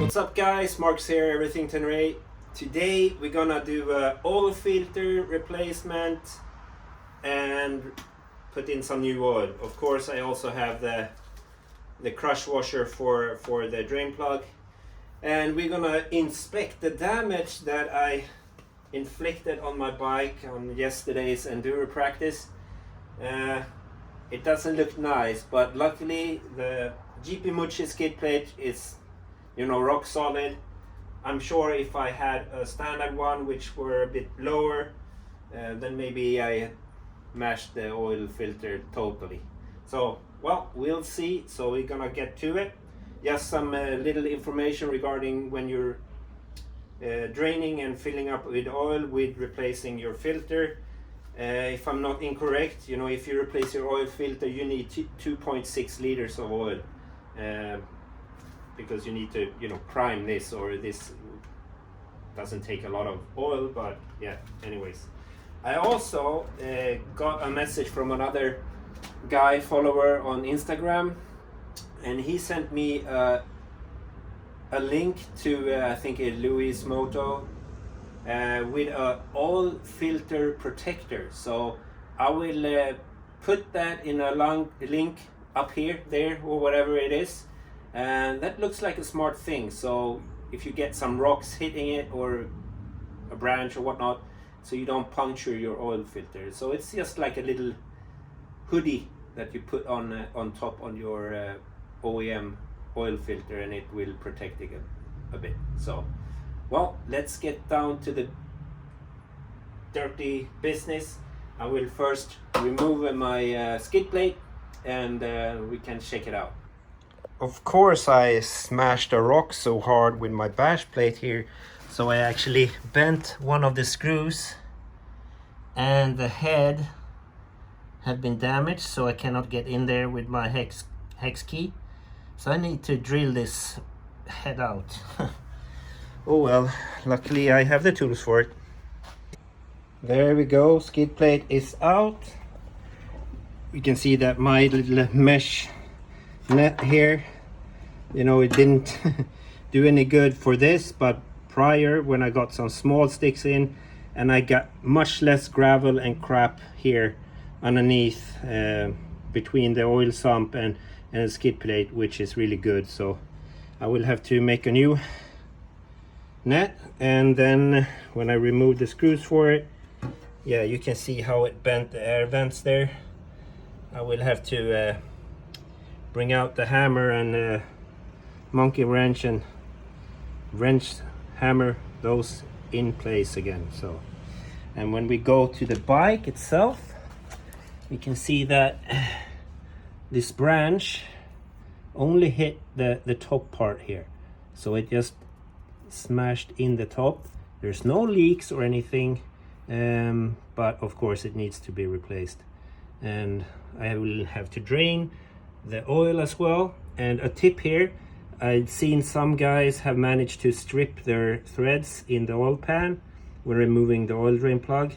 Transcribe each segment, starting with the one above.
What's up guys, Mark's here, Everything Tenere. Today we're gonna do a oil filter replacement and put in some new oil. Of course I also have the crush washer for the drain plug, and we're gonna inspect the damage that I inflicted on my bike on yesterday's enduro practice. It doesn't look nice, but luckily the GPMUCCI skid plate is, you know, rock solid. I'm sure if I had a standard one which were a bit lower, then maybe I mashed the oil filter totally. So, well, we'll see. So we're gonna get to it. Just some little information regarding when you're draining and filling up with oil with replacing your filter. If I'm not incorrect, you know, if you replace your oil filter, you need 2.6 liters of oil. Because you need to, you know, prime this, or this doesn't take a lot of oil, but yeah, anyways. I also got a message from another guy, follower on Instagram, and he sent me a link to I think a Louis Moto with a oil filter protector. So I will put that in a link up here, there, or whatever it is. And that looks like a smart thing. So if you get some rocks hitting it or a branch or whatnot, so you don't puncture your oil filter. So it's just like a little hoodie that you put on top on your OEM oil filter, and it will protect it a bit. So, well, let's get down to the dirty business. I will first remove my skid plate, and we can check it out. Of course I smashed a rock so hard with my bash plate here, so I actually bent one of the screws, and the head had been damaged, so I cannot get in there with my hex key. So I need to drill this head out. Oh well, luckily I have the tools for it. There we go, skid plate is out. You can see that my little mesh net here, you know, it didn't do any good for this, but prior, when I got some small sticks in, and I got much less gravel and crap here underneath between the oil sump and the skid plate, which is really good. So I will have to make a new net, and then when I remove the screws for it, yeah, you can see how it bent the air vents there. I will have to bring out the hammer and monkey wrench and hammer those in place again. So, and when we go to the bike itself, we can see that this branch only hit the top part here, so it just smashed in the top. There's no leaks or anything, but of course it needs to be replaced, and I will have to drain the oil as well. And a tip here, I've seen some guys have managed to strip their threads in the oil pan when removing the oil drain plug.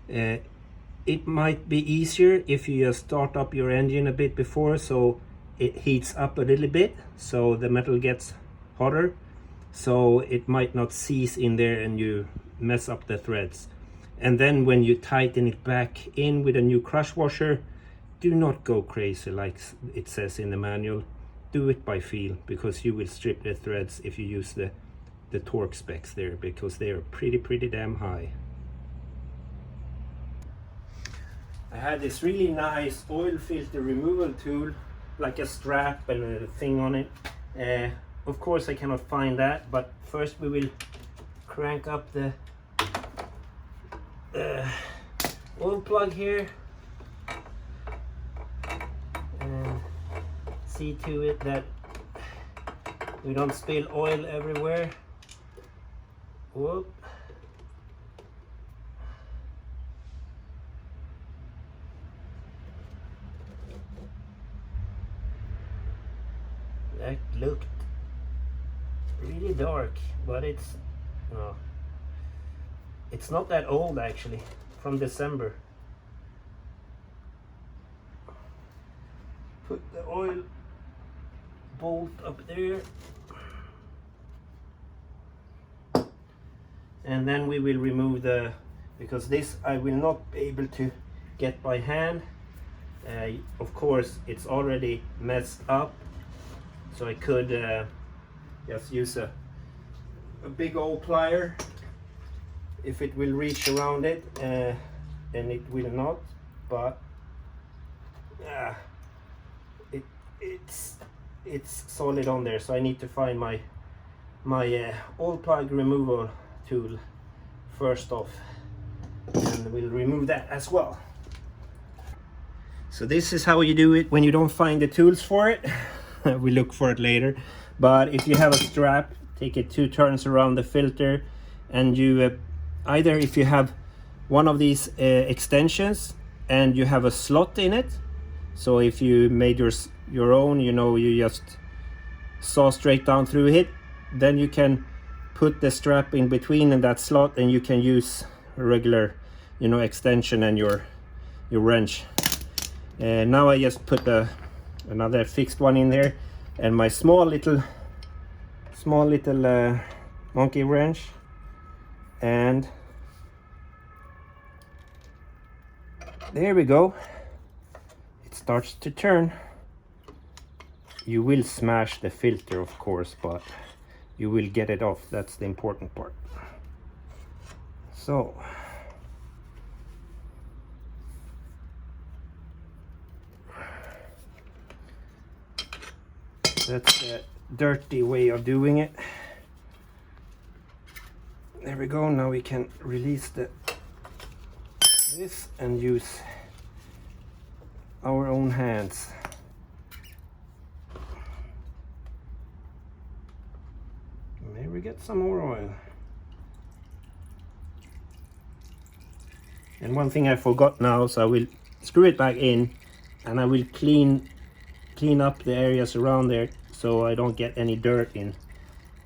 It might be easier if you just start up your engine a bit before, so it heats up a little bit, so the metal gets hotter, so it might not seize in there and you mess up the threads. And then when you tighten it back in with a new crush washer, do not go crazy like it says in the manual. Do it by feel, because you will strip the threads if you use the torque specs there, because they are pretty damn high. I had this really nice oil filter removal tool, like a strap and a thing on it. Of course I cannot find that, but first we will crank up the oil plug here and see to it that we don't spill oil everywhere. Whoop. That looked really dark, but it's not that old actually, from December. Put the oil bolt up there. and then we will remove the, because this I will not be able to get by hand. Of course it's already messed up, so I could just use a big old plier if it will reach around it, and it will not, but it's solid on there, so I need to find my old plug removal tool first off, and we'll remove that as well. So this is how you do it when you don't find the tools for it. We look for it later, but if you have a strap, take it 2 turns around the filter, and you either, if you have one of these extensions and you have a slot in it, so if you made your own, you know, you just saw straight down through it, then you can put the strap in between in that slot, and you can use a regular, you know, extension and your wrench. And now I just put another fixed one in there, and my small little monkey wrench, and there we go. It starts to turn. You will smash the filter, of course, but you will get it off. That's the important part. So that's the dirty way of doing it. There we go. Now we can release this and use our own hands. Maybe we get some more oil. And one thing I forgot now, so I will screw it back in, and I will clean up the areas around there so I don't get any dirt in.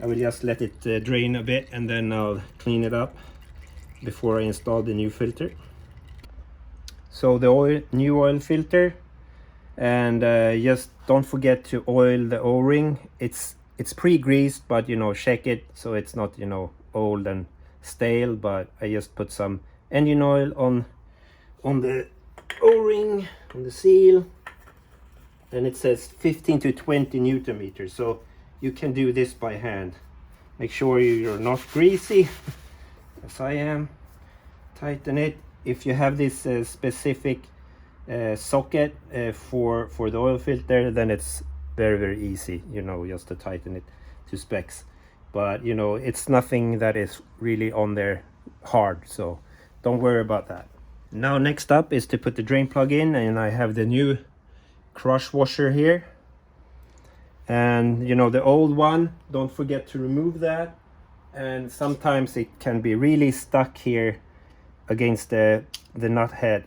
I will just let it drain a bit, and then I'll clean it up before I install the new filter. So the new oil filter, and just don't forget to oil the O-ring. It's pre-greased, but you know, check it so it's not, you know, old and stale. But I just put some engine oil on the O-ring, on the seal, and it says 15 to 20 Newton meters. So you can do this by hand. Make sure you're not greasy, as I am. Tighten it. If you have this specific socket for the oil filter, then it's very easy, you know, just to tighten it to specs. But you know, it's nothing that is really on there hard, so don't worry about that. Now next up is to put the drain plug in, and I have the new crush washer here. And you know, the old one, don't forget to remove that. And sometimes it can be really stuck here against the nut head.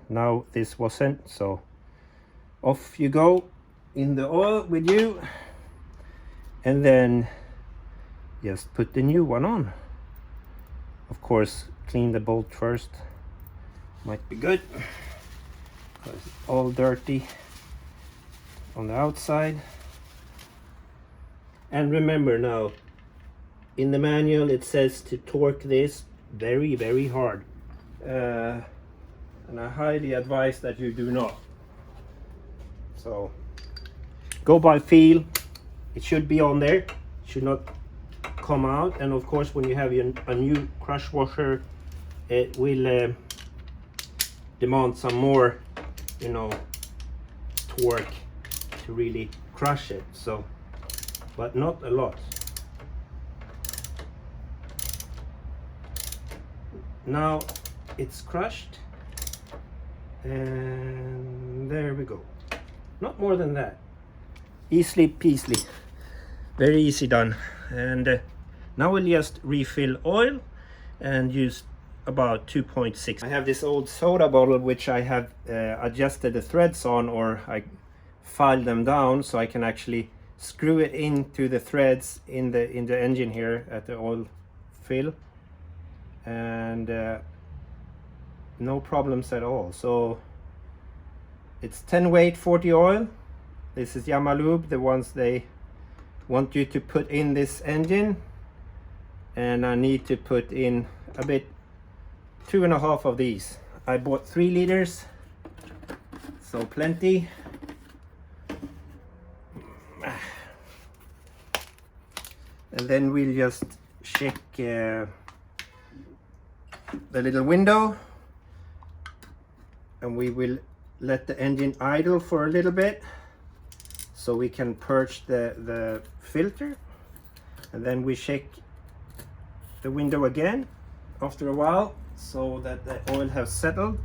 Now this wasn't, so off you go in the oil with you, and then just put the new one on. Of course, clean the bolt first, might be good because it's all dirty on the outside. And remember, now in the manual it says to torque this very hard, and I highly advise that you do not. So go by feel. It should be on there, it should not come out. And of course, when you have a new crush washer, it will demand some more, you know, torque to really crush it. So, but not a lot. Now it's crushed, and there we go. Not more than that. Easily peasily, very easy done. And now we'll just refill oil and use about 2.6. I have this old soda bottle which I have adjusted the threads on, or I filed them down so I can actually screw it into the threads in the engine here at the oil fill, and no problems at all. So it's 10 weight 40 oil. This is Yamaha Lube, the ones they want you to put in this engine. and I need to put in a bit, 2.5 of these. I bought 3 liters, so plenty. And then we'll just check the little window, and we will let the engine idle for a little bit so we can purge the filter, and then we check the window again after a while so that the oil has settled,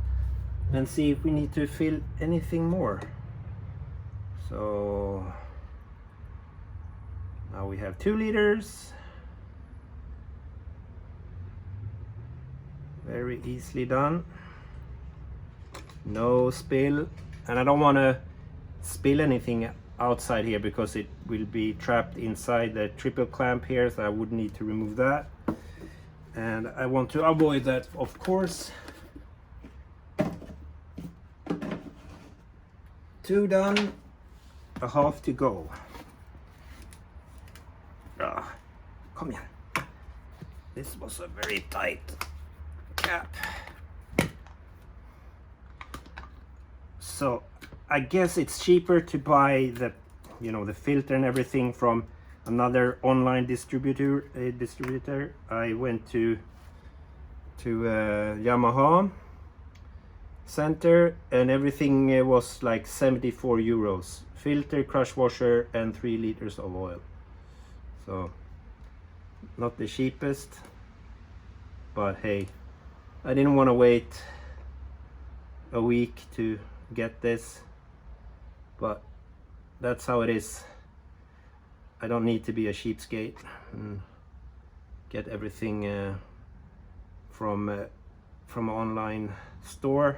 and see if we need to fill anything more. So now we have 2 liters. Very easily done. No spill, and I don't want to spill anything outside here because it will be trapped inside the triple clamp here, so I would need to remove that, and I want to avoid that, of course. 2 done, a half to go. Come here. This was a very tight cap. So I guess it's cheaper to buy the, the filter and everything from another online distributor. I went to Yamaha Center, and everything was like 74 euros. Filter, crush washer, and 3 liters of oil. So not the cheapest, but hey, I didn't want to wait a week to get this, but that's how it is. I don't need to be a cheapskate and get everything from an online store.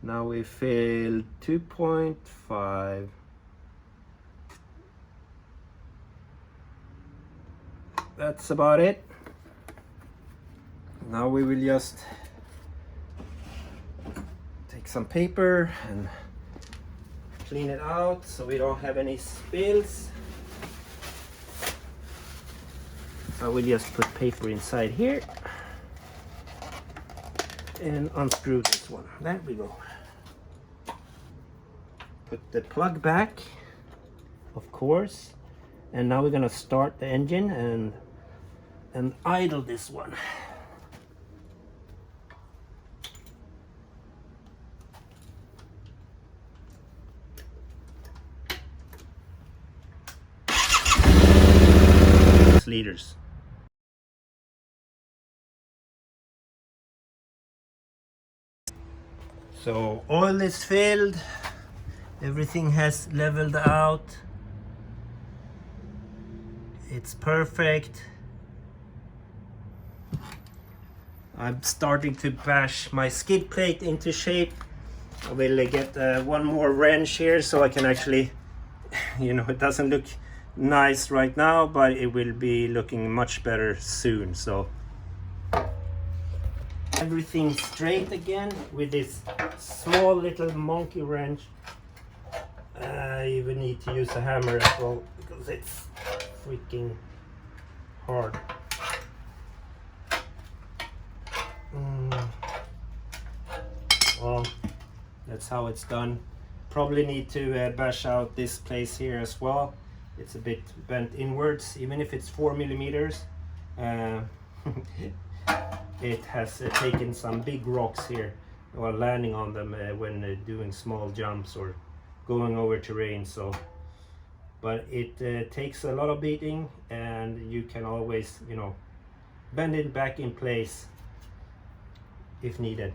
Now we filled 2.5. That's about it. Now we will just take some paper and clean it out so we don't have any spills. I will just put paper inside here and unscrew this one. There we go. Put the plug back, of course, and now we're gonna start the engine and idle this one. Liters. So oil is filled, everything has leveled out, it's perfect. I'm starting to bash my skid plate into shape. I will get one more wrench here so I can actually, it doesn't look nice right now, but it will be looking much better soon. So everything straight again with this small little monkey wrench. I even need to use a hammer as well because it's freaking hard. Well, that's how it's done. Probably need to bash out this place here as well. It's a bit bent inwards, even if it's 4 millimeters. It has taken some big rocks here while landing on them when doing small jumps or going over terrain. So, but it takes a lot of beating, and you can always, bend it back in place if needed.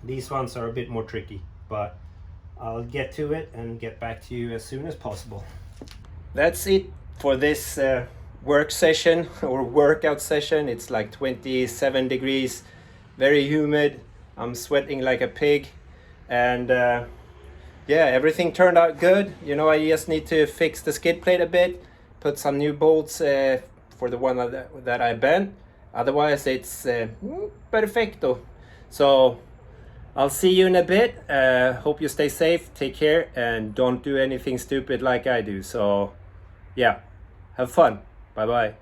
These ones are a bit more tricky, but I'll get to it and get back to you as soon as possible. That's it for this work session or workout session. It's like 27 degrees, very humid. I'm sweating like a pig, and yeah, everything turned out good. I just need to fix the skid plate a bit, put some new bolts for the one that I bent. Otherwise it's perfecto. So I'll see you in a bit. Hope you stay safe, take care, and don't do anything stupid like I do. So yeah, have fun. Bye bye.